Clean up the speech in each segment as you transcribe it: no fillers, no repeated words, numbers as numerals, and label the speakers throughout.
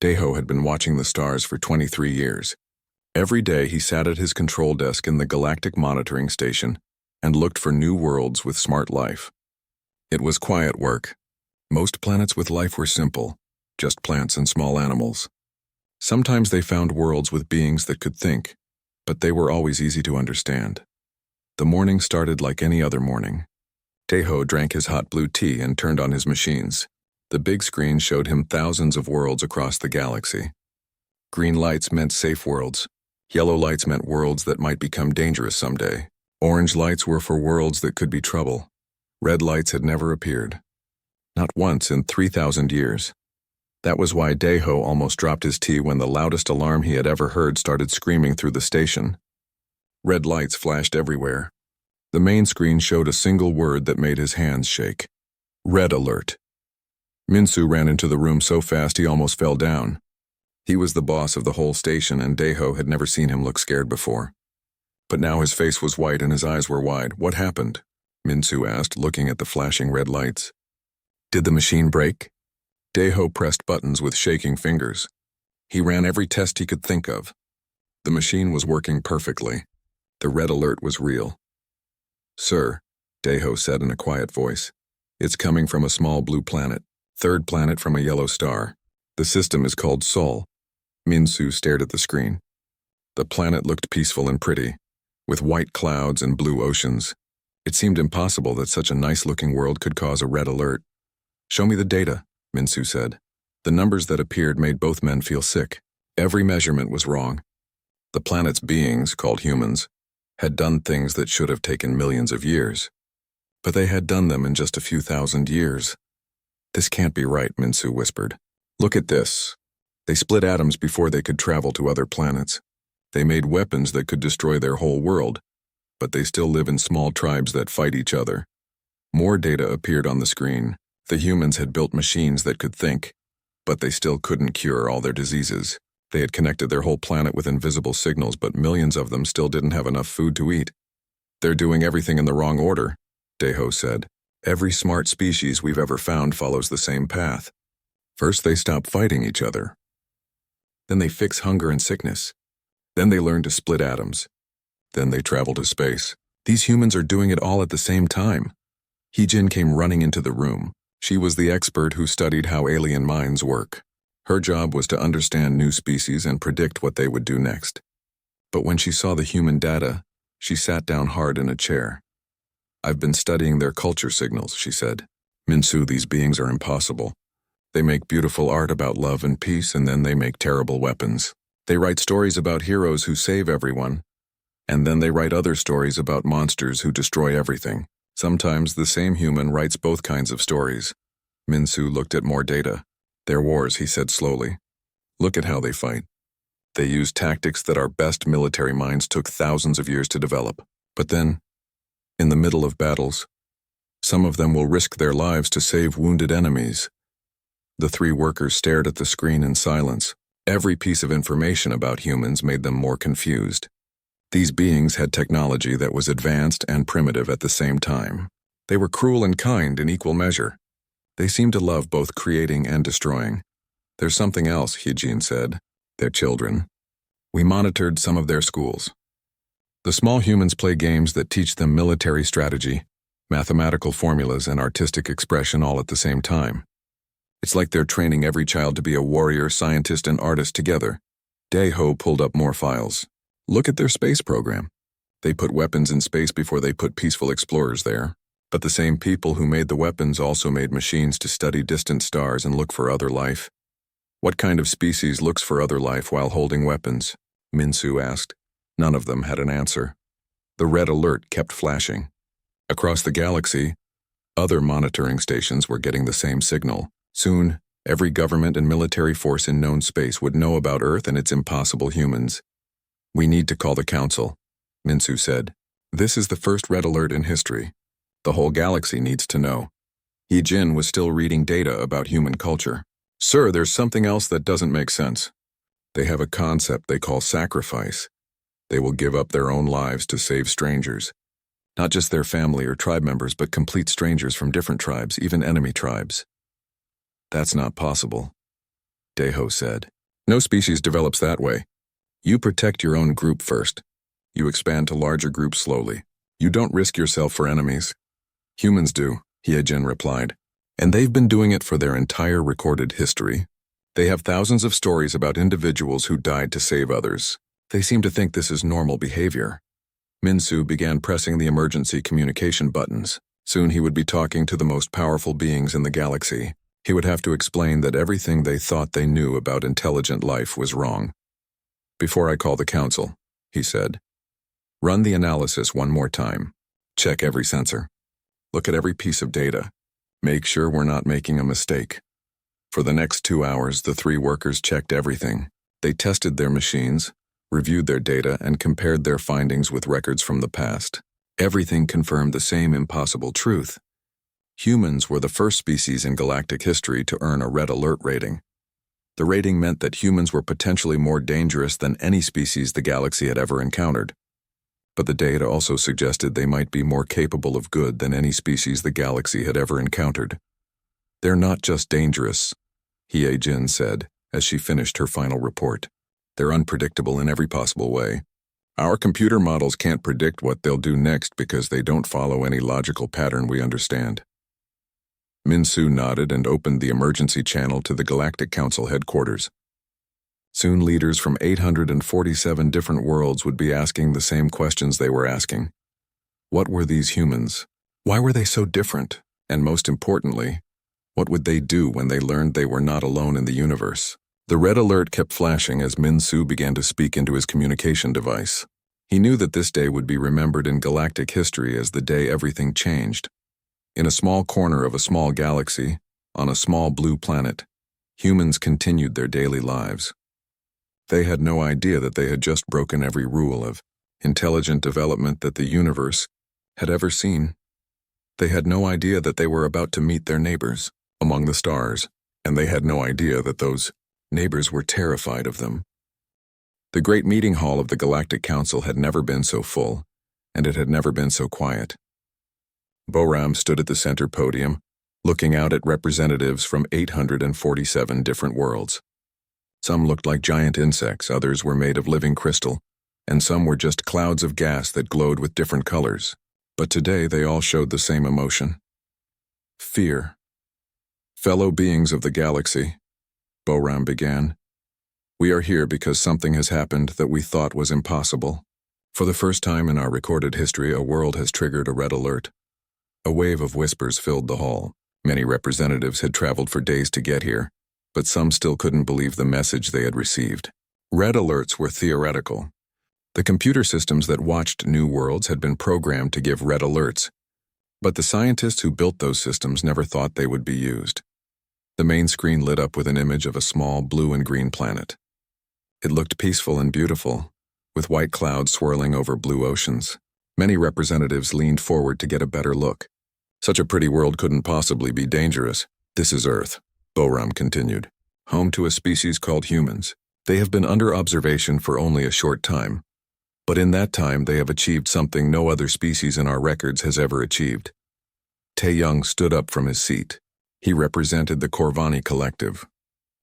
Speaker 1: Daeho had been watching the stars for 23 years. Every day he sat at his control desk in the Galactic Monitoring Station and looked for new worlds with smart life. It was quiet work. Most planets with life were simple, just plants and small animals. Sometimes they found worlds with beings that could think, but they were always easy to understand. The morning started like any other morning. Daeho drank his hot blue tea and turned on his machines. The big screen showed him thousands of worlds across the galaxy. Green lights meant safe worlds. Yellow lights meant worlds that might become dangerous someday. Orange lights were for worlds that could be trouble. Red lights had never appeared. Not once in 3,000 years. That was why Daeho almost dropped his tea when the loudest alarm he had ever heard started screaming through the station. Red lights flashed everywhere. The main screen showed a single word that made his hands shake. Red alert. Minsu ran into the room so fast he almost fell down. He was the boss of the whole station, and Daeho had never seen him look scared before. But now his face was white and his eyes were wide. What happened? Minsu asked, looking at the flashing red lights. Did the machine break? Daeho pressed buttons with shaking fingers. He ran every test he could think of. The machine was working perfectly. The red alert was real. Sir, Daeho said in a quiet voice, it's coming from a small blue planet, third planet from a yellow star. The system is called Sol. Minsu stared at the screen. The planet looked peaceful and pretty, with white clouds and blue oceans. It seemed impossible that such a nice-looking world could cause a red alert. Show me the data, Minsu said. The numbers that appeared made both men feel sick. Every measurement was wrong. The planet's beings, called humans, had done things that should have taken millions of years. But they had done them in just a few thousand years. This can't be right, Minsu whispered. Look at this. They split atoms before they could travel to other planets. They made weapons that could destroy their whole world, but they still live in small tribes that fight each other. More data appeared on the screen. The humans had built machines that could think, but they still couldn't cure all their diseases. They had connected their whole planet with invisible signals, but millions of them still didn't have enough food to eat. They're doing everything in the wrong order, Daeho said. Every smart species we've ever found follows the same path. First they stop fighting each other. Then they fix hunger and sickness. Then they learn to split atoms. Then they travel to space. These humans are doing it all at the same time. Heejin came running into the room. She was the expert who studied how alien minds work. Her job was to understand new species and predict what they would do next. But when she saw the human data, she sat down hard in a chair. I've been studying their culture signals, she said. Minsu, these beings are impossible. They make beautiful art about love and peace, and then they make terrible weapons. They write stories about heroes who save everyone, and then they write other stories about monsters who destroy everything. Sometimes the same human writes both kinds of stories. Minsu looked at more data. They're wars, he said slowly. Look at how they fight. They use tactics that our best military minds took thousands of years to develop. But then, in the middle of battles, some of them will risk their lives to save wounded enemies. The three workers stared at the screen in silence. Every piece of information about humans made them more confused. These beings had technology that was advanced and primitive at the same time. They were cruel and kind in equal measure. They seemed to love both creating and destroying. There's something else, Heejin said. Their children. We monitored some of their schools. The small humans play games that teach them military strategy, mathematical formulas, and artistic expression all at the same time. It's like they're training every child to be a warrior, scientist, and artist together. Daeho pulled up more files. Look at their space program. They put weapons in space before they put peaceful explorers there. But the same people who made the weapons also made machines to study distant stars and look for other life. What kind of species looks for other life while holding weapons? Minsu asked. None of them had an answer. The red alert kept flashing. Across the galaxy, other monitoring stations were getting the same signal. Soon, every government and military force in known space would know about Earth and its impossible humans. We need to call the council, Minsu said. This is the first red alert in history. The whole galaxy needs to know. Heejin was still reading data about human culture. Sir, there's something else that doesn't make sense. They have a concept they call sacrifice. They will give up their own lives to save strangers. Not just their family or tribe members, but complete strangers from different tribes, even enemy tribes. That's not possible. Deho said. No species develops that way. You protect your own group first. You expand to larger groups slowly. You don't risk yourself for enemies. Humans do, Hyejin replied. And they've been doing it for their entire recorded history. They have thousands of stories about individuals who died to save others. They seem to think this is normal behavior. Minsu began pressing the emergency communication buttons. Soon he would be talking to the most powerful beings in the galaxy. He would have to explain that everything they thought they knew about intelligent life was wrong. Before I call the council, he said, run the analysis one more time. Check every sensor. Look at every piece of data. Make sure we're not making a mistake. For the next 2 hours, the 3 workers checked everything. They tested their machines, reviewed their data, and compared their findings with records from the past. Everything confirmed the same impossible truth. Humans were the first species in galactic history to earn a red alert rating. The rating meant that humans were potentially more dangerous than any species the galaxy had ever encountered. But the data also suggested they might be more capable of good than any species the galaxy had ever encountered. They're not just dangerous, Hyejin said as she finished her final report. They're unpredictable in every possible way. Our computer models can't predict what they'll do next because they don't follow any logical pattern we understand. Minsu nodded and opened the emergency channel to the Galactic Council headquarters. Soon leaders from 847 different worlds would be asking the same questions they were asking. What were these humans? Why were they so different? And most importantly, what would they do when they learned they were not alone in the universe? The red alert kept flashing as Minsu began to speak into his communication device. He knew that this day would be remembered in galactic history as the day everything changed. In a small corner of a small galaxy, on a small blue planet, humans continued their daily lives. They had no idea that they had just broken every rule of intelligent development that the universe had ever seen. They had no idea that they were about to meet their neighbors among the stars, and they had no idea that those neighbors were terrified of them. The great meeting hall of the Galactic Council had never been so full, and it had never been so quiet. Boram stood at the center podium, looking out at representatives from 847 different worlds. Some looked like giant insects, others were made of living crystal, and some were just clouds of gas that glowed with different colors. But today they all showed the same emotion. Fear. Fellow beings of the galaxy, Boram began, we are here because something has happened that we thought was impossible. For the first time in our recorded history, a world has triggered a red alert. A wave of whispers filled the hall. Many representatives had traveled for days to get here, but some still couldn't believe the message they had received. Red alerts were theoretical. The computer systems that watched new worlds had been programmed to give red alerts, but the scientists who built those systems never thought they would be used. The main screen lit up with an image of a small blue and green planet. It looked peaceful and beautiful, with white clouds swirling over blue oceans. Many representatives leaned forward to get a better look. Such a pretty world couldn't possibly be dangerous. This is Earth, Boram continued, home to a species called humans. They have been under observation for only a short time, but in that time they have achieved something no other species in our records has ever achieved. Taeyong stood up from his seat. He represented the Corvani Collective,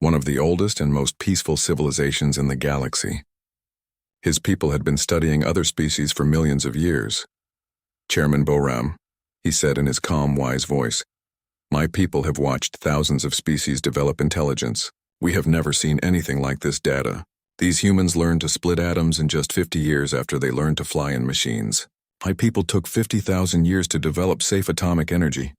Speaker 1: one of the oldest and most peaceful civilizations in the galaxy. His people had been studying other species for millions of years. Chairman Boram, he said in his calm, wise voice, my people have watched thousands of species develop intelligence. We have never seen anything like this data. These humans learned to split atoms in just 50 years after they learned to fly in machines. My people took 50,000 years to develop safe atomic energy.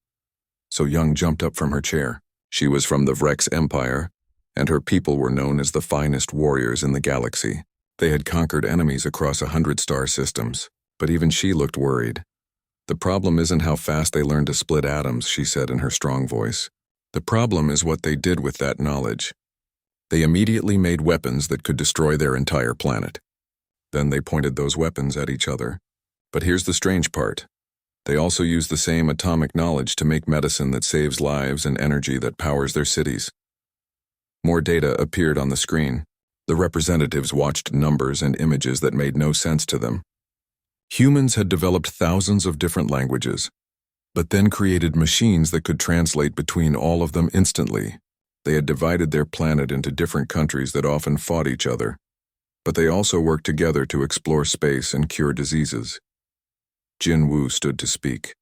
Speaker 1: So Young jumped up from her chair. She was from the Vrex Empire, and her people were known as the finest warriors in the galaxy. They had conquered enemies across 100 star systems, but even she looked worried. The problem isn't how fast they learned to split atoms, she said in her strong voice. The problem is what they did with that knowledge. They immediately made weapons that could destroy their entire planet. Then they pointed those weapons at each other. But here's the strange part. They also use the same atomic knowledge to make medicine that saves lives and energy that powers their cities. More data appeared on the screen. The representatives watched numbers and images that made no sense to them. Humans had developed thousands of different languages, but then created machines that could translate between all of them instantly. They had divided their planet into different countries that often fought each other, but they also worked together to explore space and cure diseases. Jin Woo stood to speak.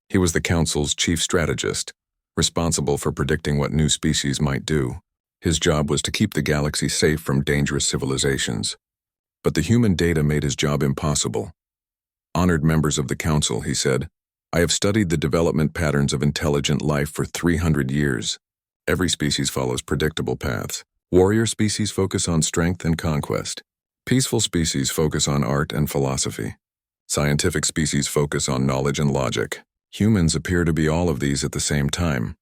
Speaker 1: He was the Council's chief strategist, responsible for predicting what new species might do. His job was to keep the galaxy safe from dangerous civilizations. But the human data made his job impossible. Honored members of the Council, he said, I have studied the development patterns of intelligent life for 300 years. Every species follows predictable paths. Warrior species focus on strength and conquest. Peaceful species focus on art and philosophy. Scientific species focus on knowledge and logic. Humans appear to be all of these at the same time.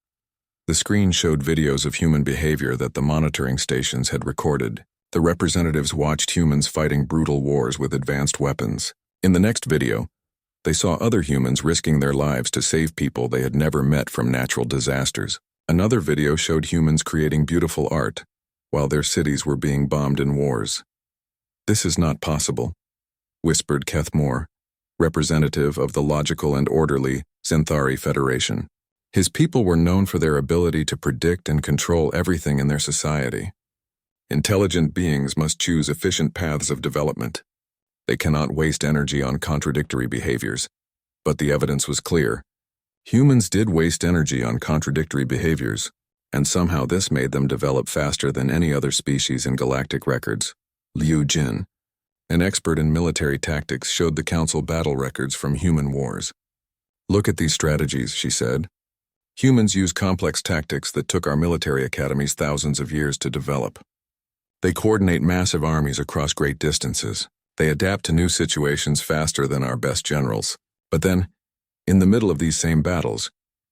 Speaker 1: The screen showed videos of human behavior that the monitoring stations had recorded. The representatives watched humans fighting brutal wars with advanced weapons. In the next video, they saw other humans risking their lives to save people they had never met from natural disasters. Another video showed humans creating beautiful art, while their cities were being bombed in wars. This is not possible, whispered Keth Moore, representative of the logical and orderly Zenthari Federation. His people were known for their ability to predict and control everything in their society. Intelligent beings must choose efficient paths of development. They cannot waste energy on contradictory behaviors. But the evidence was clear. Humans did waste energy on contradictory behaviors, and somehow this made them develop faster than any other species in galactic records. Liu Jin, an expert in military tactics, showed the Council battle records from human wars. Look at these strategies, she said. Humans use complex tactics that took our military academies thousands of years to develop. They coordinate massive armies across great distances. They adapt to new situations faster than our best generals. But then, in the middle of these same battles,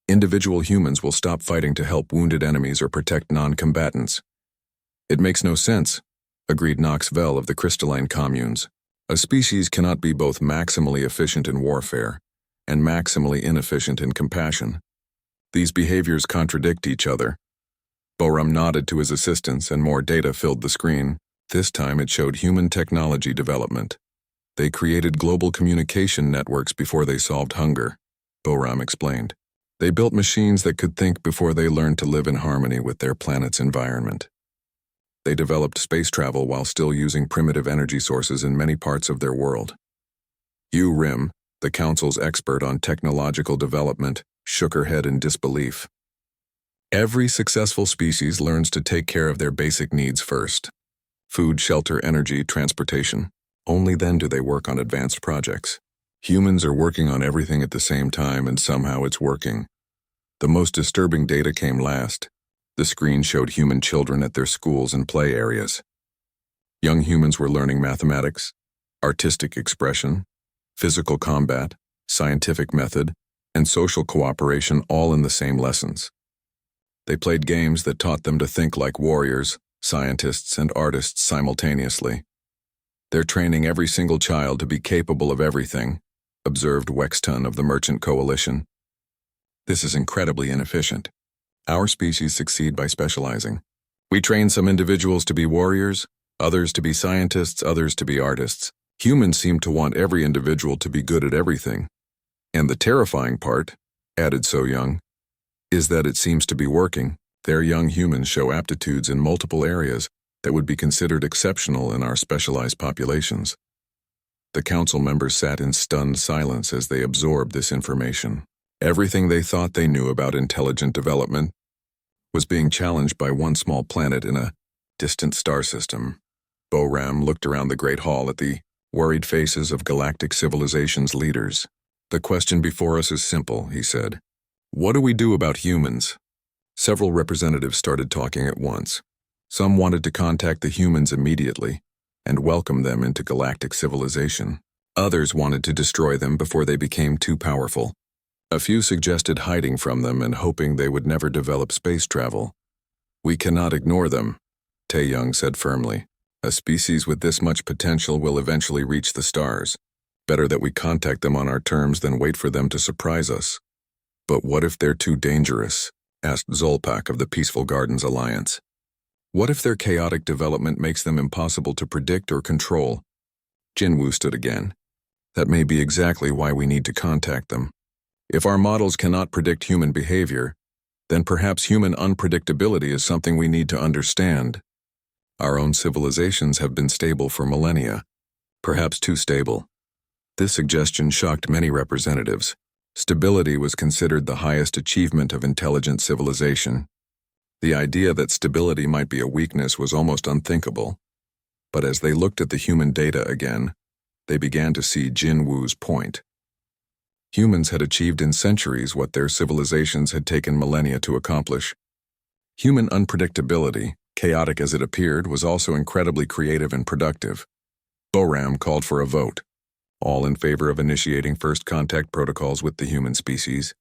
Speaker 1: individual humans will stop fighting to help wounded enemies or protect non-combatants. It makes no sense, agreed Knox Vell of the Crystalline Communes. A species cannot be both maximally efficient in warfare and maximally inefficient in compassion. These behaviors contradict each other. Borum nodded to his assistants and more data filled the screen. This time it showed human technology development. They created global communication networks before they solved hunger, Borum explained. They built machines that could think before they learned to live in harmony with their planet's environment. They developed space travel while still using primitive energy sources in many parts of their world. Yu Rim, the Council's expert on technological development, shook her head in disbelief. Every successful species learns to take care of their basic needs first. Food, shelter, energy, transportation. Only then do they work on advanced projects. Humans are working on everything at the same time, and somehow it's working. The most disturbing data came last. The screen showed human children at their schools and play areas. Young humans were learning mathematics, artistic expression, physical combat, scientific method, and social cooperation all in the same lessons. They played games that taught them to think like warriors, scientists, and artists simultaneously. They're training every single child to be capable of everything, observed Wexton of the Merchant Coalition. This is incredibly inefficient. Our species succeed by specializing. We train some individuals to be warriors, others to be scientists, others to be artists. Humans seem to want every individual to be good at everything. And the terrifying part, added So Young, is that it seems to be working. Their young humans show aptitudes in multiple areas that would be considered exceptional in our specialized populations. The council members sat in stunned silence as they absorbed this information. Everything they thought they knew about intelligent development was being challenged by one small planet in a distant star system. Boram looked around the great hall at the worried faces of galactic civilization's leaders. The question before us is simple, he said. What do we do about humans? Several representatives started talking at once. Some wanted to contact the humans immediately and welcome them into galactic civilization. Others wanted to destroy them before they became too powerful. A few suggested hiding from them and hoping they would never develop space travel. We cannot ignore them, Tae-young said firmly. A species with this much potential will eventually reach the stars. Better that we contact them on our terms than wait for them to surprise us. But what if they're too dangerous? Asked Zolpak of the Peaceful Gardens Alliance. What if their chaotic development makes them impossible to predict or control? Jinwoo stood again. That may be exactly why we need to contact them. If our models cannot predict human behavior, then perhaps human unpredictability is something we need to understand. Our own civilizations have been stable for millennia, perhaps too stable. This suggestion shocked many representatives. Stability was considered the highest achievement of intelligent civilization. The idea that stability might be a weakness was almost unthinkable. But as they looked at the human data again, they began to see Jin Wu's point. Humans had achieved in centuries what their civilizations had taken millennia to accomplish. Human unpredictability, chaotic as it appeared, was also incredibly creative and productive. Boram called for a vote, all in favor of initiating first contact protocols with the human species.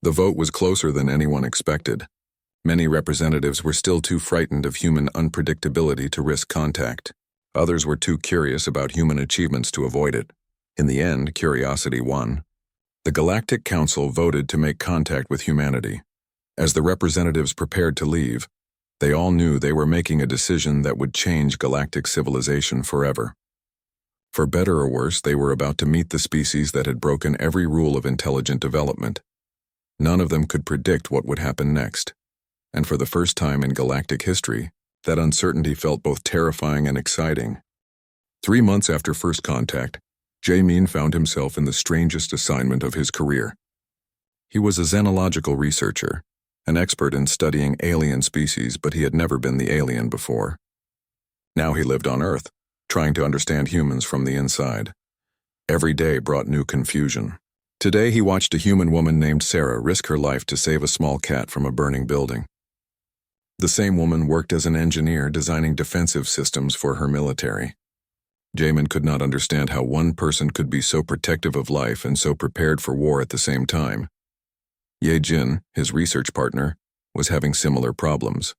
Speaker 1: The vote was closer than anyone expected. Many representatives were still too frightened of human unpredictability to risk contact. Others were too curious about human achievements to avoid it. In the end, curiosity won. The Galactic Council voted to make contact with humanity. As the representatives prepared to leave, they all knew they were making a decision that would change galactic civilization forever. For better or worse, they were about to meet the species that had broken every rule of intelligent development. None of them could predict what would happen next. And for the first time in galactic history, that uncertainty felt both terrifying and exciting. 3 months after first contact, Jamin found himself in the strangest assignment of his career. He was a xenological researcher, an expert in studying alien species, but he had never been the alien before. Now he lived on Earth, trying to understand humans from the inside. Every day brought new confusion. Today he watched a human woman named Sarah risk her life to save a small cat from a burning building. The same woman worked as an engineer designing defensive systems for her military. Jamin could not understand how one person could be so protective of life and so prepared for war at the same time. Ye Jin, his research partner, was having similar problems.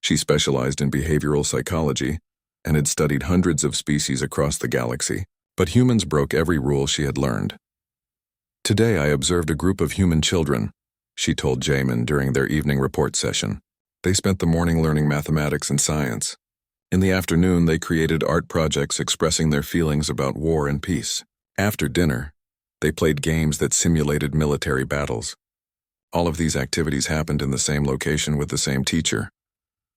Speaker 1: She specialized in behavioral psychology and had studied hundreds of species across the galaxy, but humans broke every rule she had learned. Today I observed a group of human children, she told Jamin during their evening report session. They spent the morning learning mathematics and science. In the afternoon, they created art projects expressing their feelings about war and peace. After dinner, they played games that simulated military battles. All of these activities happened in the same location with the same teacher.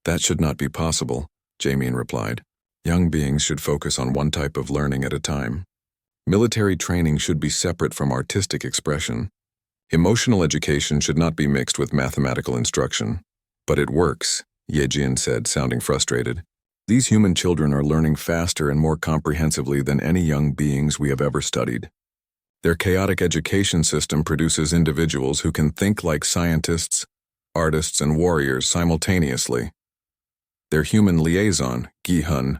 Speaker 1: That should not be possible, Jamin replied. Young beings should focus on one type of learning at a time. Military training should be separate from artistic expression. Emotional education should not be mixed with mathematical instruction. But it works, Yejin said, sounding frustrated. These human children are learning faster and more comprehensively than any young beings we have ever studied. Their chaotic education system produces individuals who can think like scientists, artists, and warriors simultaneously. Their human liaison, Gi-hun,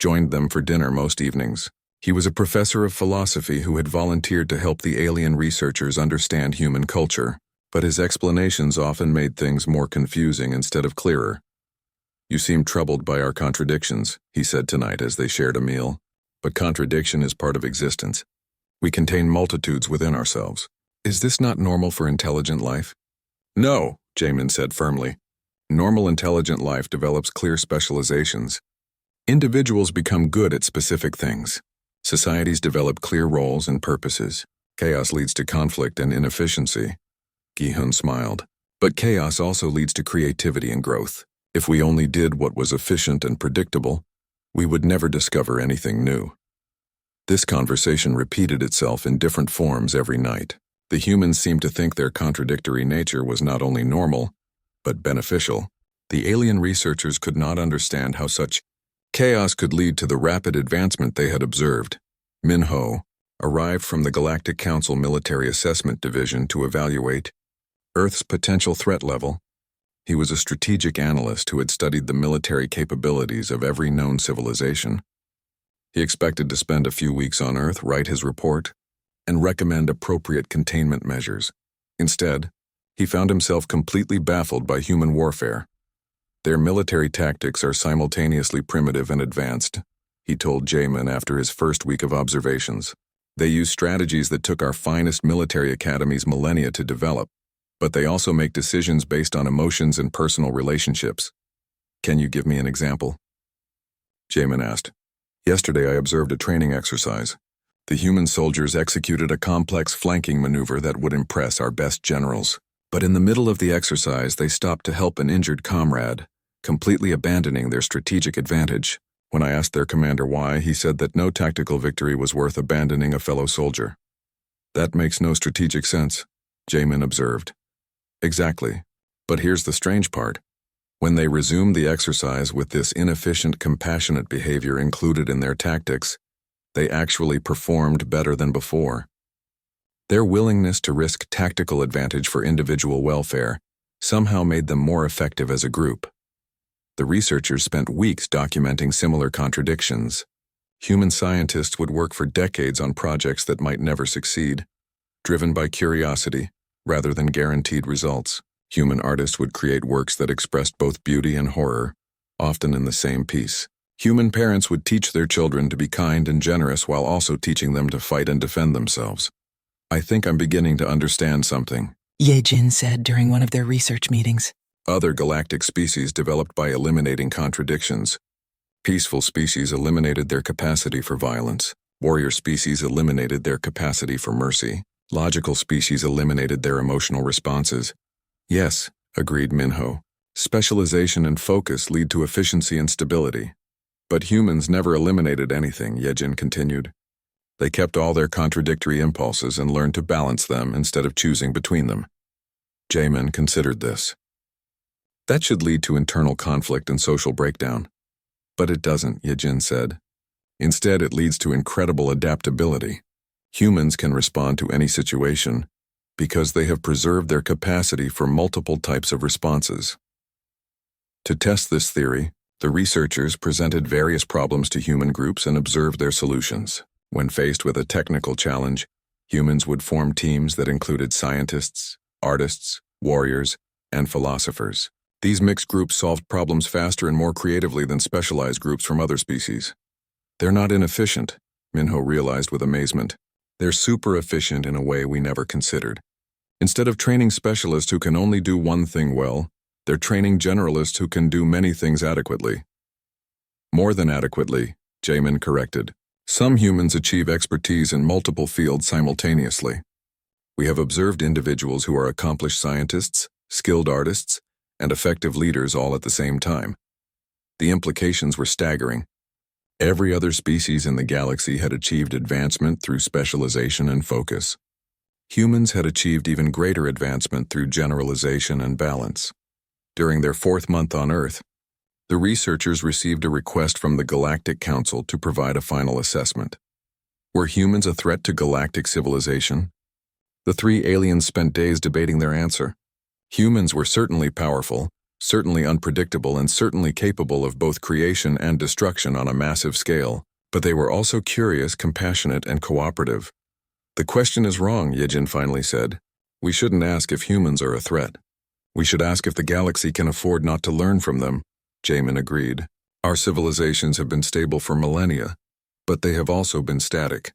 Speaker 1: joined them for dinner most evenings. He was a professor of philosophy who had volunteered to help the alien researchers understand human culture, but his explanations often made things more confusing instead of clearer. You seem troubled by our contradictions, he said tonight as they shared a meal. But contradiction is part of existence. We contain multitudes within ourselves. Is this not normal for intelligent life? No, Jamin said firmly. Normal intelligent life develops clear specializations. Individuals become good at specific things. Societies develop clear roles and purposes. Chaos leads to conflict and inefficiency. Gi-hun smiled. But chaos also leads to creativity and growth. If we only did what was efficient and predictable, we would never discover anything new. This conversation repeated itself in different forms every night. The humans seemed to think their contradictory nature was not only normal, but beneficial. The alien researchers could not understand how such chaos could lead to the rapid advancement they had observed. Minho arrived from the Galactic Council Military Assessment Division to evaluate Earth's potential threat level. He was a strategic analyst who had studied the military capabilities of every known civilization. He expected to spend a few weeks on Earth, write his report, and recommend appropriate containment measures. Instead, he found himself completely baffled by human warfare. Their military tactics are simultaneously primitive and advanced, he told Jamin after his first week of observations. They use strategies that took our finest military academies millennia to develop, but they also make decisions based on emotions and personal relationships. Can you give me an example? Jamin asked. Yesterday I observed a training exercise. The human soldiers executed a complex flanking maneuver that would impress our best generals. But in the middle of the exercise, they stopped to help an injured comrade, completely abandoning their strategic advantage. When I asked their commander why, he said that no tactical victory was worth abandoning a fellow soldier. That makes no strategic sense, Jamin observed. Exactly. But here's the strange part. When they resumed the exercise with this inefficient, compassionate behavior included in their tactics, they actually performed better than before. Their willingness to risk tactical advantage for individual welfare somehow made them more effective as a group. The researchers spent weeks documenting similar contradictions. Human scientists would work for decades on projects that might never succeed, driven by curiosity rather than guaranteed results. Human artists would create works that expressed both beauty and horror, often in the same piece. Human parents would teach their children to be kind and generous while also teaching them to fight and defend themselves. I think I'm beginning to understand something,
Speaker 2: Ye-Jin said during one of their research meetings.
Speaker 1: Other galactic species developed by eliminating contradictions. Peaceful species eliminated their capacity for violence. Warrior species eliminated their capacity for mercy. Logical species eliminated their emotional responses. Yes, agreed Minho. Specialization and focus lead to efficiency and stability. But humans never eliminated anything, Ye-Jin continued. They kept all their contradictory impulses and learned to balance them instead of choosing between them. Jamin considered this. That should lead to internal conflict and social breakdown. But it doesn't, Ye-Jin said. Instead, it leads to incredible adaptability. Humans can respond to any situation because they have preserved their capacity for multiple types of responses. To test this theory, the researchers presented various problems to human groups and observed their solutions. When faced with a technical challenge, humans would form teams that included scientists, artists, warriors, and philosophers. These mixed groups solved problems faster and more creatively than specialized groups from other species. They're not inefficient, Minho realized with amazement. They're super efficient in a way we never considered. Instead of training specialists who can only do one thing well, they're training generalists who can do many things adequately. More than adequately, Jamin corrected. Some humans achieve expertise in multiple fields simultaneously. We have observed individuals who are accomplished scientists, skilled artists, and effective leaders all at the same time. The implications were staggering. Every other species in the galaxy had achieved advancement through specialization and focus. Humans had achieved even greater advancement through generalization and balance. During their 4th month on Earth, the researchers received a request from the Galactic Council to provide a final assessment. Were humans a threat to galactic civilization? The 3 aliens spent days debating their answer. Humans were certainly powerful, certainly unpredictable, and certainly capable of both creation and destruction on a massive scale, but they were also curious, compassionate, and cooperative. The question is wrong, Ye-Jin finally said. We shouldn't ask if humans are a threat. We should ask if the galaxy can afford not to learn from them, Jamin agreed. Our civilizations have been stable for millennia, but they have also been static.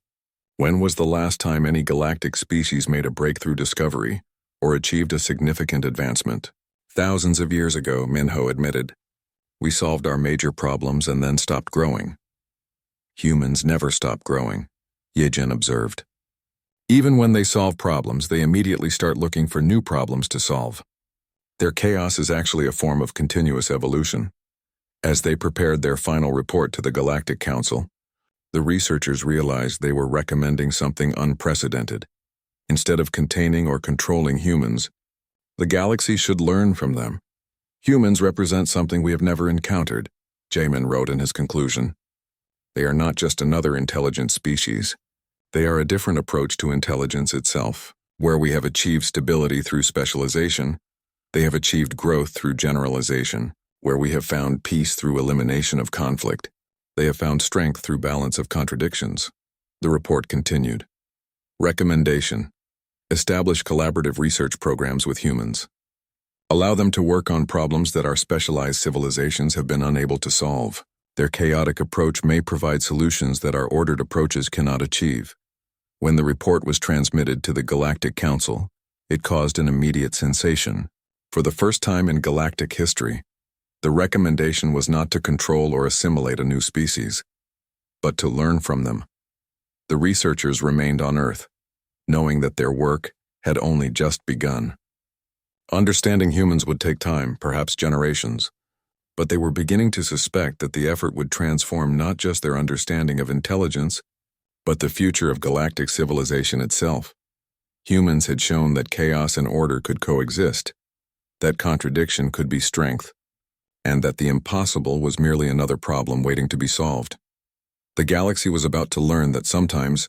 Speaker 1: When was the last time any galactic species made a breakthrough discovery or achieved a significant advancement? Thousands of years ago, Minho admitted. We solved our major problems and then stopped growing. Humans never stop growing, Ye-Jin observed. Even when they solve problems, they immediately start looking for new problems to solve. Their chaos is actually a form of continuous evolution. As they prepared their final report to the Galactic Council, the researchers realized they were recommending something unprecedented. Instead of containing or controlling humans, the galaxy should learn from them. Humans represent something we have never encountered, Jamin wrote in his conclusion. They are not just another intelligent species. They are a different approach to intelligence itself. Where we have achieved stability through specialization, they have achieved growth through generalization. Where we have found peace through elimination of conflict, they have found strength through balance of contradictions. The report continued. Recommendation: establish collaborative research programs with humans. Allow them to work on problems that our specialized civilizations have been unable to solve. Their chaotic approach may provide solutions that our ordered approaches cannot achieve. When the report was transmitted to the Galactic Council, it caused an immediate sensation. For the first time in galactic history, the recommendation was not to control or assimilate a new species, but to learn from them. The researchers remained on Earth, knowing that their work had only just begun. Understanding humans would take time, perhaps generations, but they were beginning to suspect that the effort would transform not just their understanding of intelligence, but the future of galactic civilization itself. Humans had shown that chaos and order could coexist, that contradiction could be strength, and that the impossible was merely another problem waiting to be solved. The galaxy was about to learn that sometimes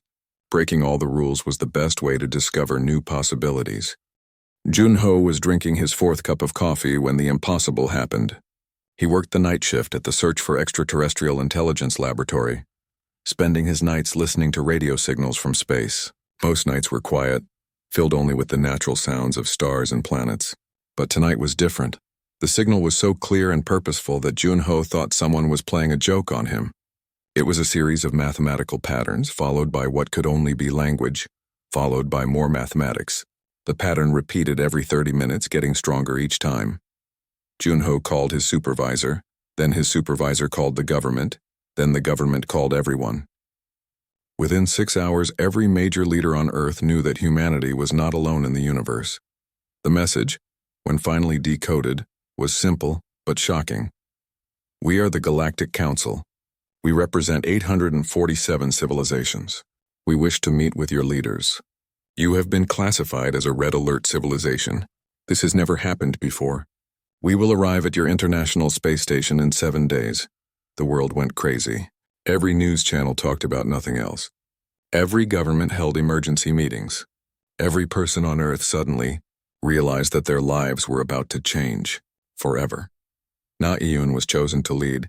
Speaker 1: breaking all the rules was the best way to discover new possibilities. Junho was drinking his fourth cup of coffee when the impossible happened. He worked the night shift at the Search for Extraterrestrial Intelligence laboratory, spending his nights listening to radio signals from space. Most nights were quiet, filled only with the natural sounds of stars and planets. But tonight was different. The signal was so clear and purposeful that Junho thought someone was playing a joke on him. It was a series of mathematical patterns, followed by what could only be language, followed by more mathematics. The pattern repeated every 30 minutes, getting stronger each time. Junho called his supervisor, then his supervisor called the government, then the government called everyone. Within 6 hours, every major leader on Earth knew that humanity was not alone in the universe. The message, when finally decoded, was simple but shocking. We are the Galactic Council. We represent 847 civilizations. We wish to meet with your leaders. You have been classified as a red alert civilization. This has never happened before. We will arrive at your International Space Station in 7 days. The world went crazy. Every news channel talked about nothing else. Every government held emergency meetings. Every person on Earth suddenly realized that their lives were about to change forever. Na Iyun was chosen to lead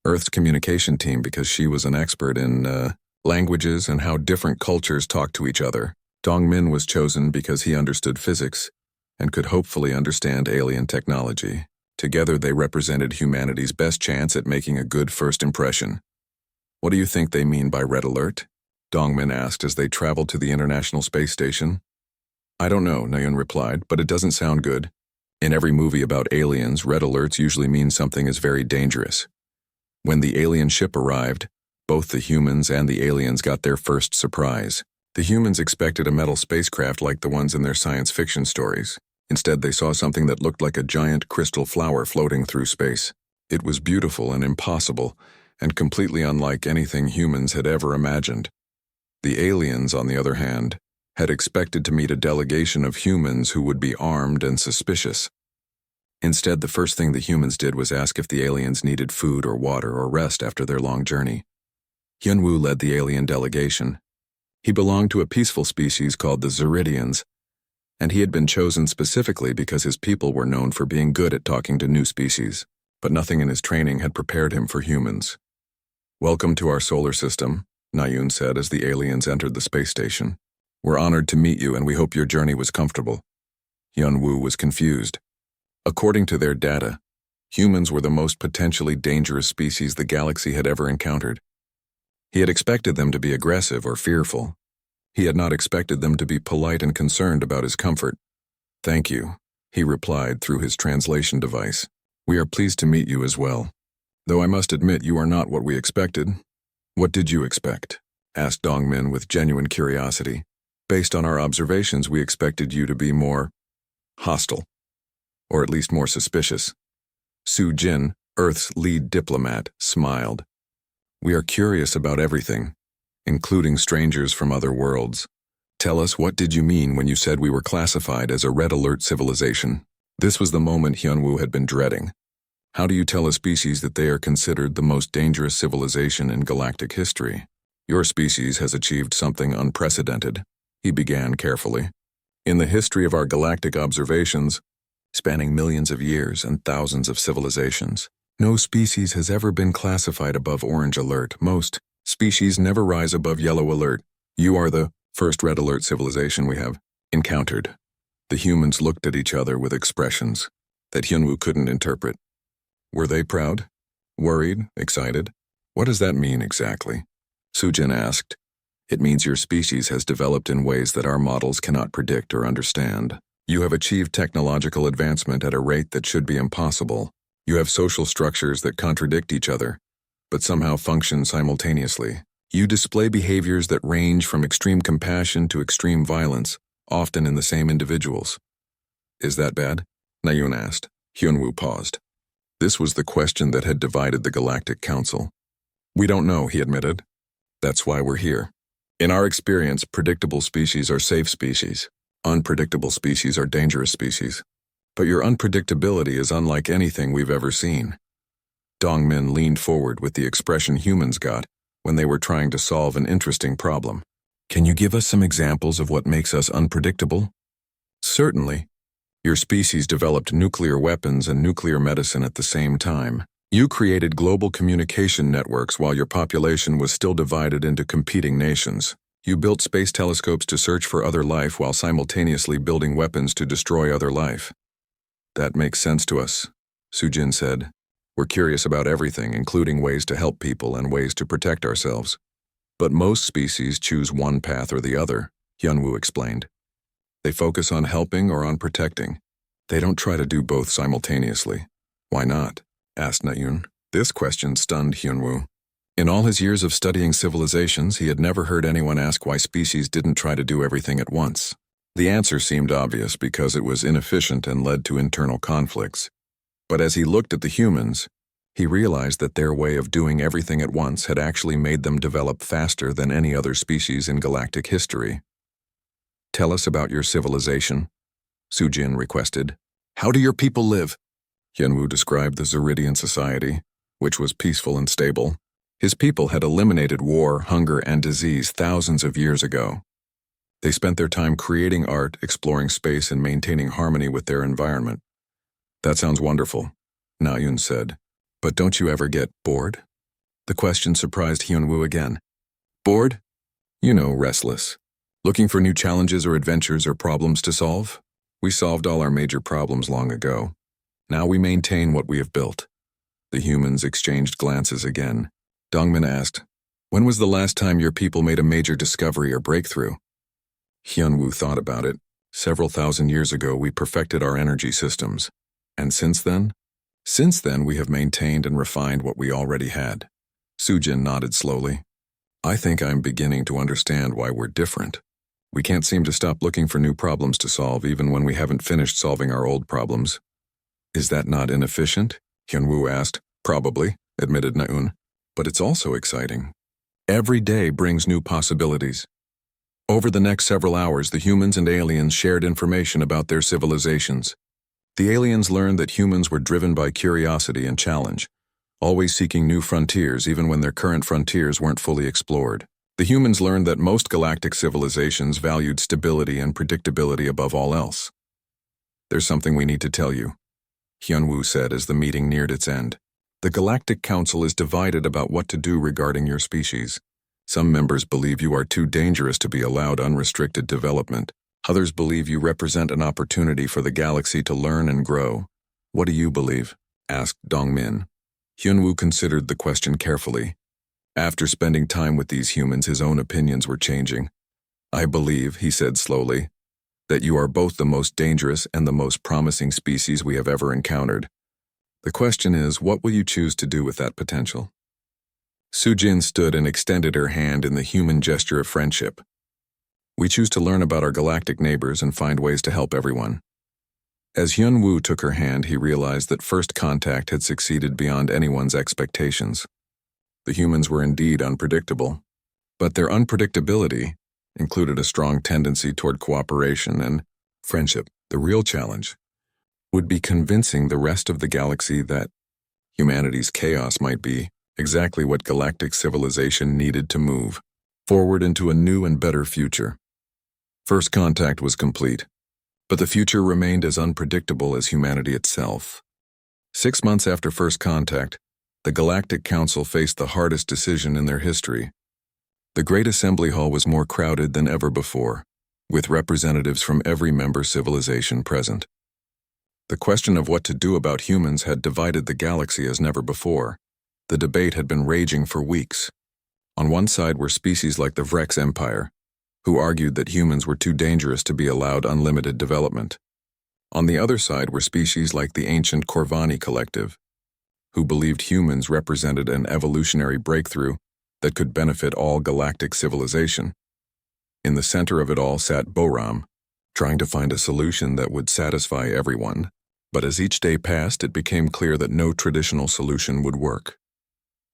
Speaker 1: Earth's communication team because she was an expert in languages and how different cultures talk to each other. Dongmin was chosen because he understood physics and could hopefully understand alien technology. Together they represented humanity's best chance at making a good first impression. What do you think they mean by red alert? Dongmin asked as they traveled to the International Space Station. I don't know, Nayun replied, but it doesn't sound good. In every movie about aliens, red alerts usually mean something is very dangerous. When the alien ship arrived, both the humans and the aliens got their first surprise. The humans expected a metal spacecraft like the ones in their science fiction stories. Instead, they saw something that looked like a giant crystal flower floating through space. It was beautiful and impossible, and completely unlike anything humans had ever imagined. The aliens, on the other hand, had expected to meet a delegation of humans who would be armed and suspicious. Instead, the first thing the humans did was ask if the aliens needed food or water or rest after their long journey. Hyunwoo led the alien delegation. He belonged to a peaceful species called the Zeridians, and he had been chosen specifically because his people were known for being good at talking to new species, but nothing in his training had prepared him for humans. Welcome to our solar system, Nayun said as the aliens entered the space station. We're honored to meet you and we hope your journey was comfortable. Hyunwoo was confused. According to their data, humans were the most potentially dangerous species the galaxy had ever encountered. He had expected them to be aggressive or fearful. He had not expected them to be polite and concerned about his comfort. Thank you, he replied through his translation device. We are pleased to meet you as well. Though I must admit you are not what we expected. What did you expect? Asked Dongmin with genuine curiosity. Based on our observations, we expected you to be more hostile, or at least more suspicious. Su Jin, Earth's lead diplomat, smiled. We are curious about everything, including strangers from other worlds. Tell us, what did you mean when you said we were classified as a red alert civilization? This was the moment Hyunwoo had been dreading. How do you tell a species that they are considered the most dangerous civilization in galactic history? Your species has achieved something unprecedented, he began carefully. In the history of our galactic observations, spanning millions of years and thousands of civilizations, no species has ever been classified above orange alert. Most species never rise above yellow alert. You are the first red alert civilization we have encountered. The humans looked at each other with expressions that Hyunwoo couldn't interpret. Were they proud? Worried? Excited? What does that mean exactly? Sujin asked. It means your species has developed in ways that our models cannot predict or understand. You have achieved technological advancement at a rate that should be impossible. You have social structures that contradict each other, but somehow function simultaneously. You display behaviors that range from extreme compassion to extreme violence, often in the same individuals. Is that bad? Nayun asked. Hyunwoo paused. This was the question that had divided the Galactic Council. We don't know, he admitted. That's why we're here. In our experience, predictable species are safe species. Unpredictable species are dangerous species. But your unpredictability is unlike anything we've ever seen. Dongmin leaned forward with the expression humans got when they were trying to solve an interesting problem. Can you give us some examples of what makes us unpredictable? Certainly. Your species developed nuclear weapons and nuclear medicine at the same time. You created global communication networks while your population was still divided into competing nations. You built space telescopes to search for other life while simultaneously building weapons to destroy other life. That makes sense to us, Sujin said. We're curious about everything, including ways to help people and ways to protect ourselves. But most species choose one path or the other, Hyunwoo explained. They focus on helping or on protecting. They don't try to do both simultaneously. Why not? Asked Nayun. This question stunned Hyunwoo. In all his years of studying civilizations, he had never heard anyone ask why species didn't try to do everything at once. The answer seemed obvious because it was inefficient and led to internal conflicts. But as he looked at the humans, he realized that their way of doing everything at once had actually made them develop faster than any other species in galactic history. Tell us about your civilization, Sujin requested. How do your people live? Hyunwoo described the Zeridian society, which was peaceful and stable. His people had eliminated war, hunger, and disease thousands of years ago. They spent their time creating art, exploring space, and maintaining harmony with their environment. That sounds wonderful, Nayun said. But don't you ever get bored? The question surprised Hyunwoo again. Bored? You know, restless. Looking for new challenges or adventures or problems to solve? We solved all our major problems long ago. Now we maintain what we have built. The humans exchanged glances again. Dongmin asked, when was the last time your people made a major discovery or breakthrough? Hyunwoo thought about it. Several thousand years ago, we perfected our energy systems. And since then? Since then, we have maintained and refined what we already had. Sujin nodded slowly. I think I'm beginning to understand why we're different. We can't seem to stop looking for new problems to solve even when we haven't finished solving our old problems. Is that not inefficient? Hyunwoo asked. Probably, admitted Nayun. But it's also exciting. Every day brings new possibilities. Over the next several hours, the humans and aliens shared information about their civilizations. The aliens learned that humans were driven by curiosity and challenge, always seeking new frontiers even when their current frontiers weren't fully explored. The humans learned that most galactic civilizations valued stability and predictability above all else. There's something we need to tell you, Hyunwoo said as the meeting neared its end. The Galactic Council is divided about what to do regarding your species. Some members believe you are too dangerous to be allowed unrestricted development. Others believe you represent an opportunity for the galaxy to learn and grow. What do you believe? Asked Dongmin. Hyunwoo considered the question carefully. After spending time with these humans, his own opinions were changing. I believe, he said slowly, that you are both the most dangerous and the most promising species we have ever encountered. The question is, what will you choose to do with that potential? Sujin stood and extended her hand in the human gesture of friendship. We choose to learn about our galactic neighbors and find ways to help everyone. As Hyunwoo took her hand, he realized that first contact had succeeded beyond anyone's expectations. The humans were indeed unpredictable, but their unpredictability included a strong tendency toward cooperation and friendship. The real challenge would be convincing the rest of the galaxy that humanity's chaos might be exactly what galactic civilization needed to move forward into a new and better future. First contact was complete, but the future remained as unpredictable as humanity itself. 6 months after first contact, the Galactic Council faced the hardest decision in their history. The Great Assembly Hall was more crowded than ever before, with representatives from every member civilization present. The question of what to do about humans had divided the galaxy as never before. The debate had been raging for weeks. On one side were species like the Vrex Empire, who argued that humans were too dangerous to be allowed unlimited development. On the other side were species like the ancient Corvani Collective, who believed humans represented an evolutionary breakthrough that could benefit all galactic civilization. In the center of it all sat Boram, trying to find a solution that would satisfy everyone. But as each day passed, it became clear that no traditional solution would work.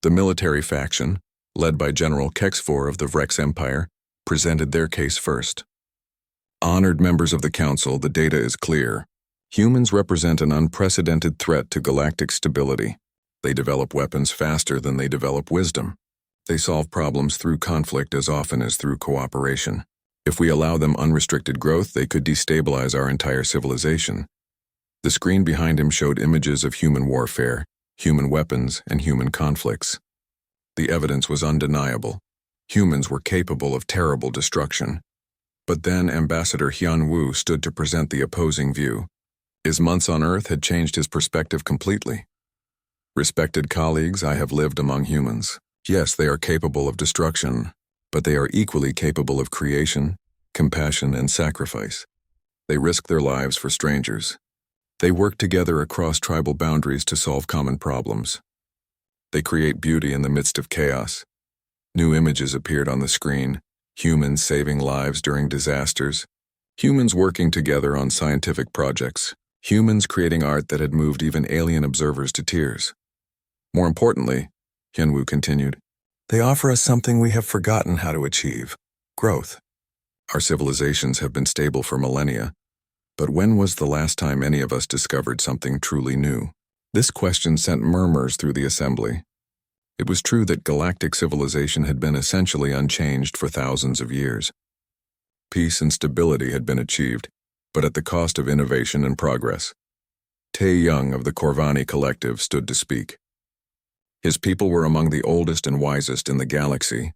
Speaker 1: The military faction, led by General Kexfor of the Vrex Empire, presented their case first. Honored members of the Council, the data is clear. Humans represent an unprecedented threat to galactic stability. They develop weapons faster than they develop wisdom. They solve problems through conflict as often as through cooperation. If we allow them unrestricted growth, they could destabilize our entire civilization. The screen behind him showed images of human warfare, human weapons, and human conflicts. The evidence was undeniable. Humans were capable of terrible destruction. But then Ambassador Hyun Woo stood to present the opposing view. His months on Earth had changed his perspective completely. Respected colleagues, I have lived among humans. Yes, they are capable of destruction, but they are equally capable of creation, compassion, and sacrifice. They risk their lives for strangers. They work together across tribal boundaries to solve common problems. They create beauty in the midst of chaos. New images appeared on the screen, humans saving lives during disasters, humans working together on scientific projects, humans creating art that had moved even alien observers to tears. More importantly, Hyunwoo continued, they offer us something we have forgotten how to achieve: growth. Our civilizations have been stable for millennia, but when was the last time any of us discovered something truly new? This question sent murmurs through the assembly. It was true that galactic civilization had been essentially unchanged for thousands of years. Peace and stability had been achieved, but at the cost of innovation and progress. Tae Young of the Corvani Collective stood to speak. His people were among the oldest and wisest in the galaxy,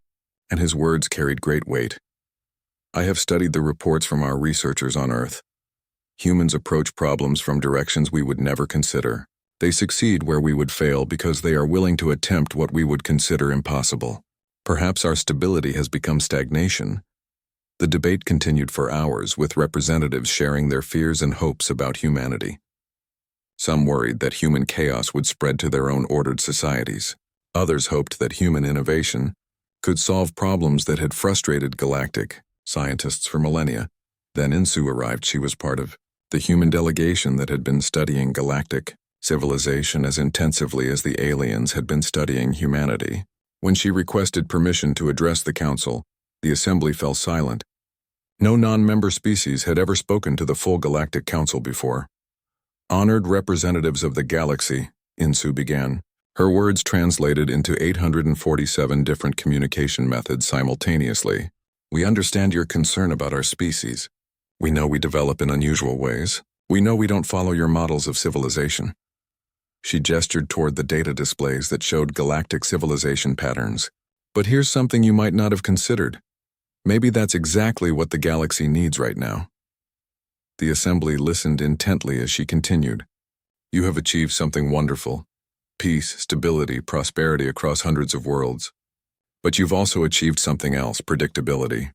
Speaker 1: and his words carried great weight. I have studied the reports from our researchers on Earth. Humans approach problems from directions we would never consider. They succeed where we would fail because they are willing to attempt what we would consider impossible. Perhaps our stability has become stagnation. The debate continued for hours, with representatives sharing their fears and hopes about humanity. Some worried that human chaos would spread to their own ordered societies. Others hoped that human innovation could solve problems that had frustrated galactic scientists for millennia. Then Insu arrived. She was part of the human delegation that had been studying galactic civilization as intensively as the aliens had been studying humanity. When she requested permission to address the council, the assembly fell silent. No non-member species had ever spoken to the full Galactic Council before. Honored representatives of the galaxy, Insu began. Her words translated into 847 different communication methods simultaneously. We understand your concern about our species. We know we develop in unusual ways. We know we don't follow your models of civilization. She gestured toward the data displays that showed galactic civilization patterns. But here's something you might not have considered. Maybe that's exactly what the galaxy needs right now. The assembly listened intently as she continued. You have achieved something wonderful. Peace, stability, prosperity across hundreds of worlds. But you've also achieved something else: predictability.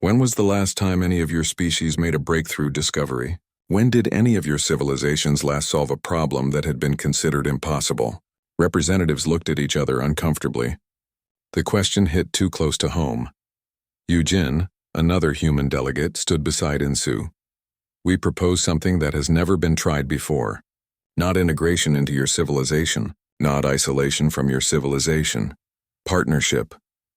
Speaker 1: When was the last time any of your species made a breakthrough discovery? When did any of your civilizations last solve a problem that had been considered impossible? Representatives looked at each other uncomfortably. The question hit too close to home. Yujin, another human delegate, stood beside Insu. We propose something that has never been tried before. Not integration into your civilization, not isolation from your civilization. Partnership.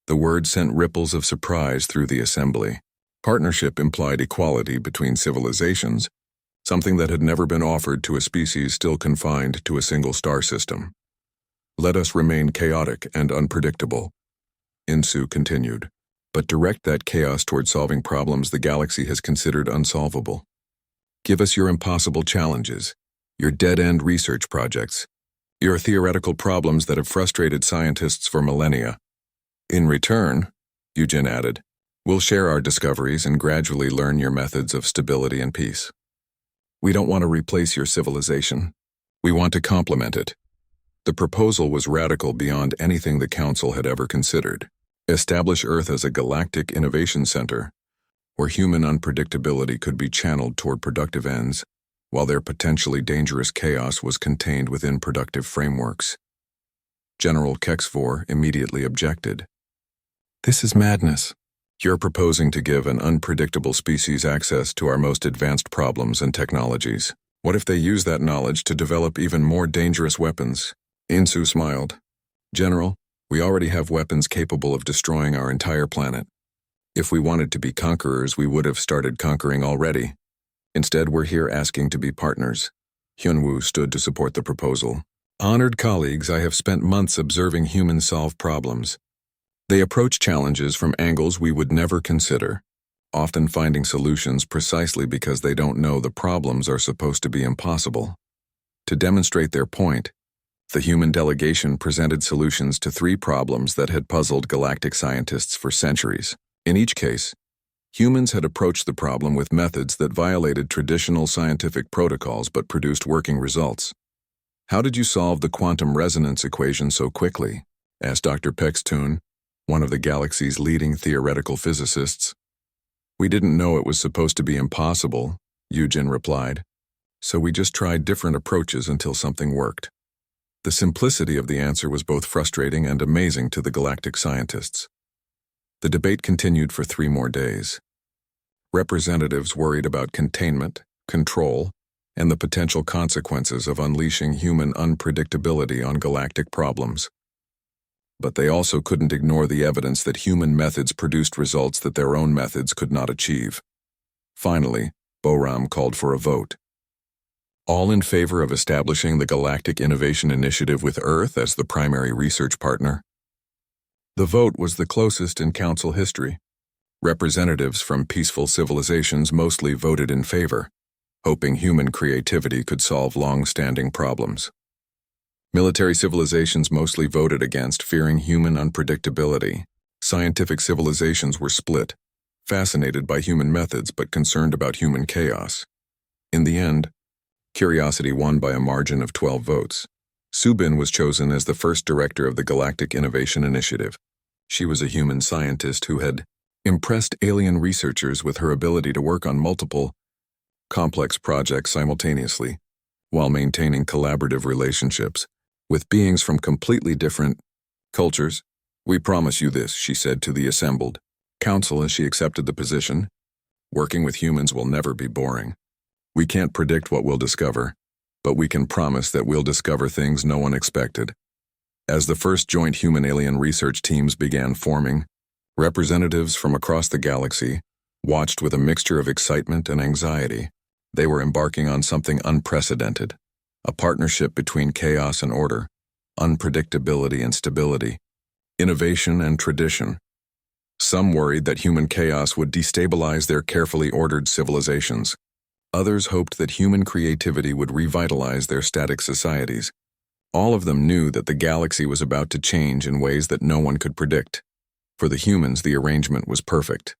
Speaker 1: The word sent ripples of surprise through the assembly. Partnership implied equality between civilizations, something that had never been offered to a species still confined to a single star system. Let us remain chaotic and unpredictable, Insu continued, but direct that chaos toward solving problems the galaxy has considered unsolvable. Give us your impossible challenges, your dead-end research projects, your theoretical problems that have frustrated scientists for millennia. In return, Yujin added, we'll share our discoveries and gradually learn your methods of stability and peace. We don't want to replace your civilization. We want to complement it. The proposal was radical beyond anything the Council had ever considered. Establish Earth as a galactic innovation center, where human unpredictability could be channeled toward productive ends, while their potentially dangerous chaos was contained within productive frameworks. General Kexfor immediately objected. This is madness. You're proposing to give an unpredictable species access to our most advanced problems and technologies. What if they use that knowledge to develop even more dangerous weapons? Insu smiled. General, we already have weapons capable of destroying our entire planet. If we wanted to be conquerors, we would have started conquering already. Instead, we're here asking to be partners. Hyunwoo stood to support the proposal. Honored colleagues, I have spent months observing humans solve problems. They approach challenges from angles we would never consider, often finding solutions precisely because they don't know the problems are supposed to be impossible. To demonstrate their point, the human delegation presented solutions to 3 problems that had puzzled galactic scientists for centuries. In each case, humans had approached the problem with methods that violated traditional scientific protocols but produced working results. How did you solve the quantum resonance equation so quickly? Asked Dr. Pextoon, one of the galaxy's leading theoretical physicists. We didn't know it was supposed to be impossible, Yujin replied, so we just tried different approaches until something worked. The simplicity of the answer was both frustrating and amazing to the galactic scientists. The debate continued for 3 more days. Representatives worried about containment, control, and the potential consequences of unleashing human unpredictability on galactic problems. But they also couldn't ignore the evidence that human methods produced results that their own methods could not achieve. Finally, Boram called for a vote. All in favor of establishing the Galactic Innovation Initiative with Earth as the primary research partner? The vote was the closest in Council history. Representatives from peaceful civilizations mostly voted in favor, hoping human creativity could solve long-standing problems. Military civilizations mostly voted against, fearing human unpredictability. Scientific civilizations were split, fascinated by human methods but concerned about human chaos. In the end, curiosity won by a margin of 12 votes. Subin was chosen as the first director of the Galactic Innovation Initiative. She was a human scientist who had impressed alien researchers with her ability to work on multiple, complex projects simultaneously, while maintaining collaborative relationships with beings from completely different cultures. We promise you this, she said to the assembled council as she accepted the position. Working with humans will never be boring. We can't predict what we'll discover, but we can promise that we'll discover things no one expected. As the first joint human-alien research teams began forming, representatives from across the galaxy watched with a mixture of excitement and anxiety. They were embarking on something unprecedented, a partnership between chaos and order, unpredictability and stability, innovation and tradition. Some worried that human chaos would destabilize their carefully ordered civilizations. Others hoped that human creativity would revitalize their static societies. All of them knew that the galaxy was about to change in ways that no one could predict. For the humans, the arrangement was perfect.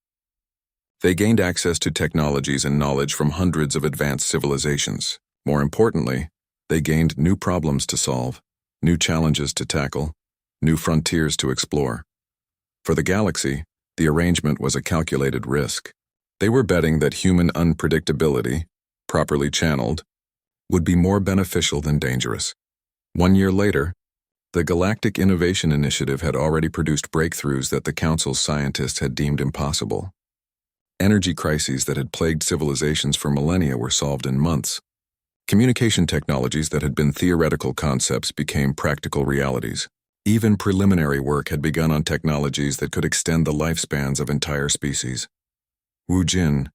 Speaker 1: They gained access to technologies and knowledge from hundreds of advanced civilizations. More importantly, they gained new problems to solve, new challenges to tackle, new frontiers to explore. For the galaxy, the arrangement was a calculated risk. They were betting that human unpredictability, properly channeled, would be more beneficial than dangerous. 1 year later, the Galactic Innovation Initiative had already produced breakthroughs that the Council's scientists had deemed impossible. Energy crises that had plagued civilizations for millennia were solved in months. Communication technologies that had been theoretical concepts became practical realities. Even preliminary work had begun on technologies that could extend the lifespans of entire species. Wu Jin,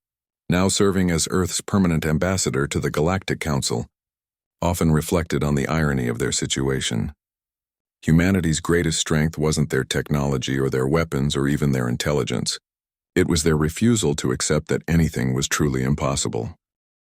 Speaker 1: now serving as Earth's permanent ambassador to the Galactic Council, often reflected on the irony of their situation. Humanity's greatest strength wasn't their technology or their weapons or even their intelligence. It was their refusal to accept that anything was truly impossible.